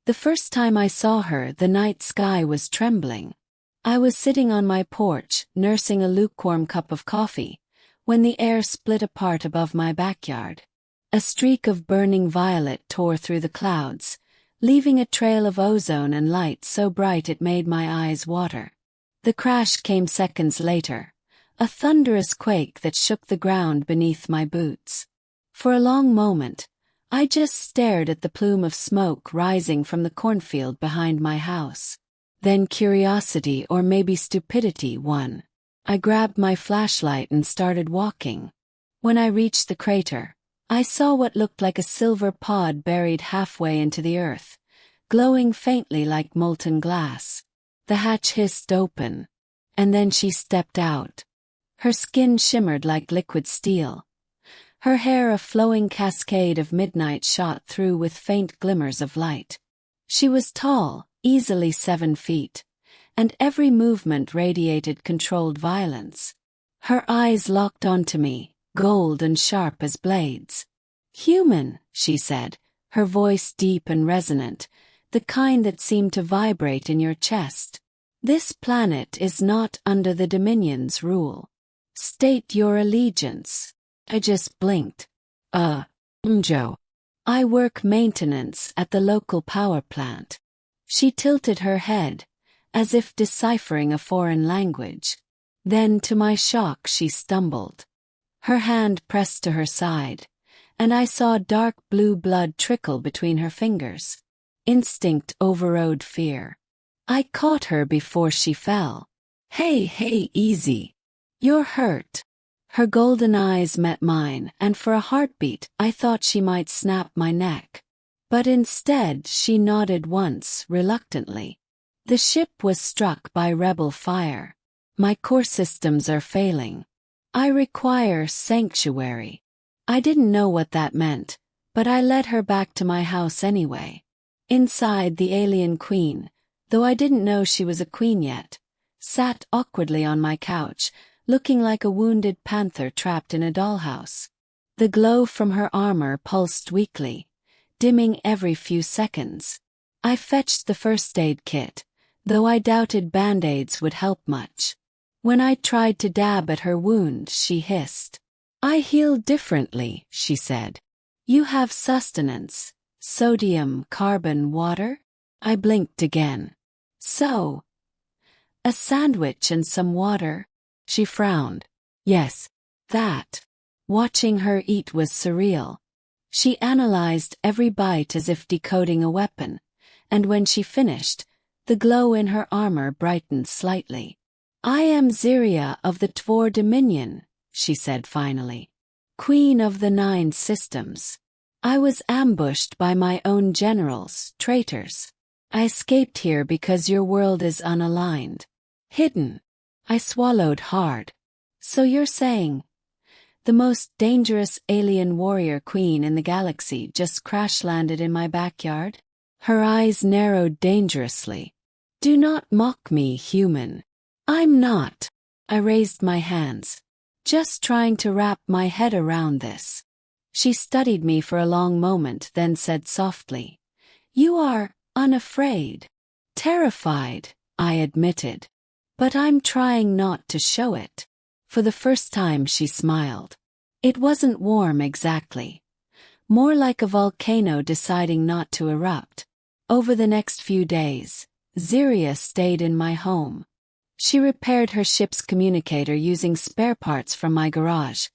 The first time I saw her, the night sky was trembling. I was sitting on my porch, nursing a lukewarm cup of coffee, when the air split apart above my backyard. A streak of burning violet tore through the clouds, leaving a trail of ozone and light so bright it made my eyes water. The crash came seconds later, a thunderous quake that shook the ground beneath my boots. For a long moment, I just stared at the plume of smoke rising from the cornfield behind my house. Then curiosity, or maybe stupidity, won. I grabbed my flashlight and started walking. When I reached the crater, I saw what looked like a silver pod buried halfway into the earth, glowing faintly like molten glass. The hatch hissed open, and then she stepped out. Her skin shimmered like liquid steel. Her hair a flowing cascade of midnight shot through with faint glimmers of light. She was tall, easily 7 feet, and every movement radiated controlled violence. Her eyes locked onto me, gold and sharp as blades. "Human," she said, her voice deep and resonant, the kind that seemed to vibrate in your chest. "This planet is not under the Dominion's rule. State your allegiance." I just blinked. Joe. I work maintenance at the local power plant." She tilted her head, as if deciphering a foreign language. Then, to my shock, she stumbled. Her hand pressed to her side, and I saw dark blue blood trickle between her fingers. Instinct overrode fear. I caught her before she fell. Hey, easy. You're hurt." Her golden eyes met mine, and for a heartbeat I thought she might snap my neck. But instead she nodded once, reluctantly. "The ship was struck by rebel fire. My core systems are failing. I require sanctuary." I didn't know what that meant, but I led her back to my house anyway. Inside, the alien queen, though I didn't know she was a queen yet, sat awkwardly on my couch, looking like a wounded panther trapped in a dollhouse. The glow from her armor pulsed weakly, dimming every few seconds. I fetched the first aid kit, though I doubted band-aids would help much. When I tried to dab at her wound, she hissed. "I heal differently," she said. "You have sustenance, sodium, carbon, water?" I blinked again. "So, a sandwich and some water?" She frowned. "Yes, that." Watching her eat was surreal. She analyzed every bite as if decoding a weapon, and when she finished, the glow in her armor brightened slightly. "I am Ziria of the Tvor Dominion," she said finally. "Queen of the 9 systems. I was ambushed by my own generals, traitors. I escaped here because your world is unaligned. Hidden." I swallowed hard. "So you're saying the most dangerous alien warrior queen in the galaxy just crash-landed in my backyard?" Her eyes narrowed dangerously. "Do not mock me, human." "I'm not." I raised my hands. "Just trying to wrap my head around this." She studied me for a long moment, then said softly, "You are unafraid." "Terrified," I admitted. "But I'm trying not to show it." For the first time she smiled. It wasn't warm exactly. More like a volcano deciding not to erupt. Over the next few days, Ziria stayed in my home. She repaired her ship's communicator using spare parts from my garage,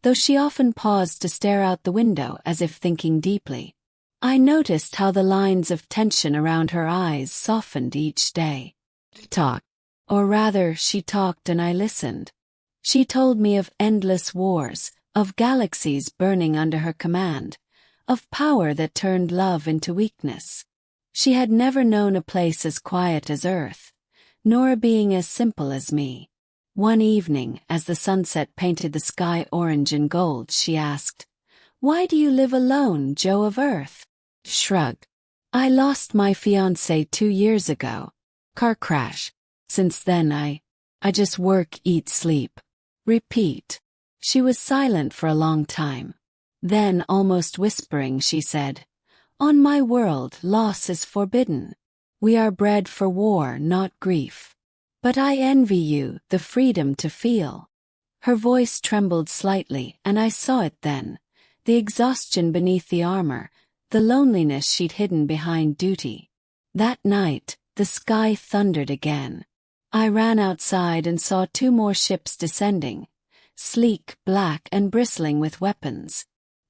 though she often paused to stare out the window as if thinking deeply. I noticed how the lines of tension around her eyes softened each day. Talk. Or rather, she talked and I listened. She told me of endless wars, of galaxies burning under her command, of power that turned love into weakness. She had never known a place as quiet as Earth, nor a being as simple as me. One evening, as the sunset painted the sky orange and gold, she asked, "Why do you live alone, Joe of Earth?" Shrugged. "I lost my fiancé 2 years ago. Car crash. Since then I just work, eat, sleep. Repeat." She was silent for a long time. Then, almost whispering, she said, On my world, loss is forbidden. We are bred for war, not grief. But I envy you the freedom to feel. Her voice trembled slightly, and I saw it then. The exhaustion beneath the armor, the loneliness she'd hidden behind duty. That night, the sky thundered again. I ran outside and saw 2 more ships descending, sleek, black, and bristling with weapons.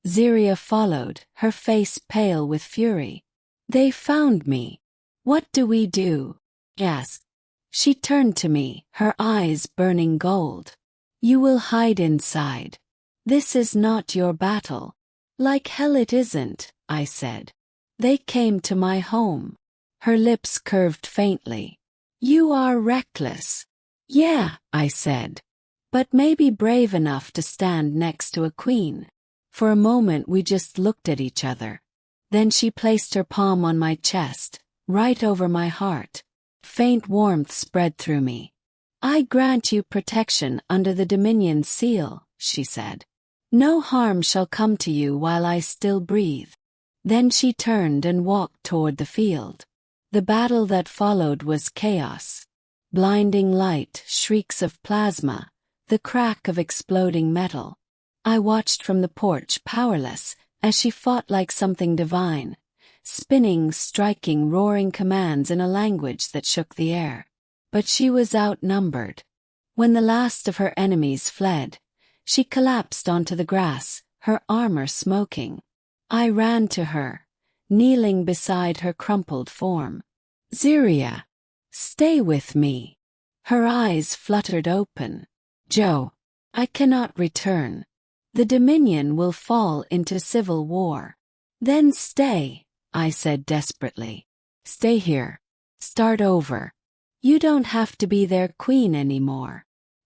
Ziria followed, her face pale with fury. They found me. What do we do? Asked. She turned to me, her eyes burning gold. You will hide inside. This is not your battle. Like hell it isn't, I said. They came to my home. Her lips curved faintly. You are reckless. Yeah, I said. But maybe brave enough to stand next to a queen. For a moment we just looked at each other. Then she placed her palm on my chest, right over my heart. Faint warmth spread through me. I grant you protection under the Dominion's seal, she said. No harm shall come to you while I still breathe. Then she turned and walked toward the field. The battle that followed was chaos. Blinding light, shrieks of plasma, the crack of exploding metal. I watched from the porch, powerless, as she fought like something divine, spinning, striking, roaring commands in a language that shook the air. But she was outnumbered. When the last of her enemies fled, she collapsed onto the grass, her armor smoking. I ran to her, kneeling beside her crumpled form. Ziria, stay with me. Her eyes fluttered open. Joe, I cannot return. The Dominion will fall into civil war. Then stay, I said desperately. Stay here. Start over. You don't have to be their queen anymore.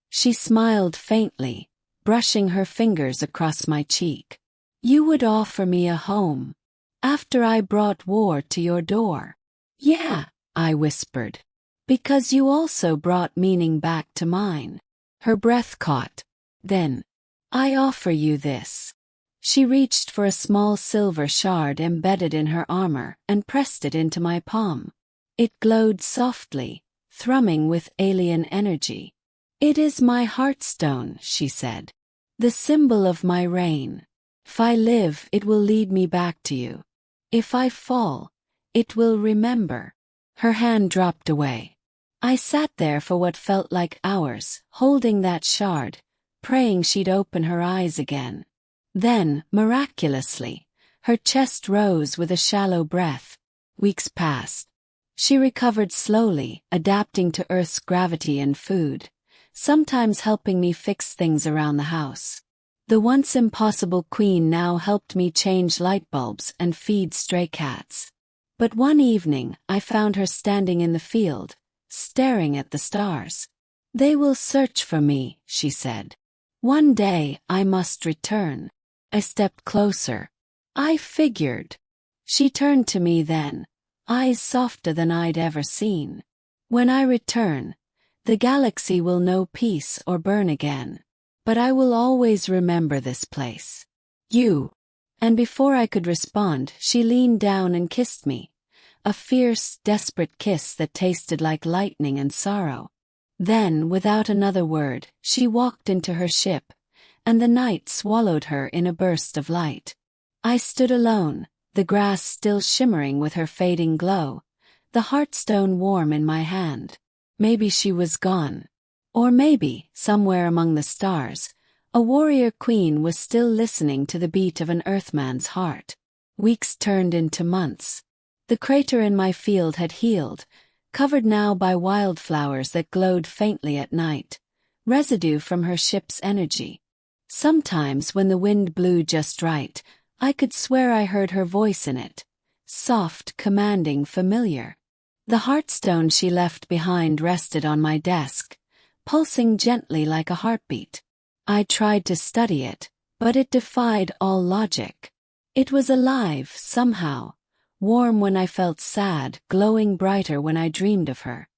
She smiled faintly, brushing her fingers across my cheek. You would offer me a home. After I brought war to your door. Yeah, I whispered. Because you also brought meaning back to mine. Her breath caught. Then, I offer you this. She reached for a small silver shard embedded in her armor and pressed it into my palm. It glowed softly, thrumming with alien energy. It is my heartstone, she said. The symbol of my reign. If I live, it will lead me back to you. If I fall, it will remember. Her hand dropped away. I sat there for what felt like hours, holding that shard, praying she'd open her eyes again. Then, miraculously, her chest rose with a shallow breath. Weeks passed. She recovered slowly, adapting to Earth's gravity and food, sometimes helping me fix things around the house. The once impossible queen now helped me change light bulbs and feed stray cats. But one evening, I found her standing in the field, staring at the stars. They will search for me, she said. One day, I must return. I stepped closer. I figured. She turned to me then, eyes softer than I'd ever seen. When I return, the galaxy will know peace or burn again. But I will always remember this place. You. And before I could respond, she leaned down and kissed me. A fierce, desperate kiss that tasted like lightning and sorrow. Then, without another word, she walked into her ship, and the night swallowed her in a burst of light. I stood alone, the grass still shimmering with her fading glow, the heartstone warm in my hand. Maybe she was gone. Or maybe, somewhere among the stars, a warrior queen was still listening to the beat of an Earthman's heart. Weeks turned into months. The crater in my field had healed, covered now by wildflowers that glowed faintly at night, residue from her ship's energy. Sometimes when the wind blew just right, I could swear I heard her voice in it, soft, commanding, familiar. The heartstone she left behind rested on my desk, pulsing gently like a heartbeat. I tried to study it, but it defied all logic. It was alive, somehow, warm when I felt sad, glowing brighter when I dreamed of her.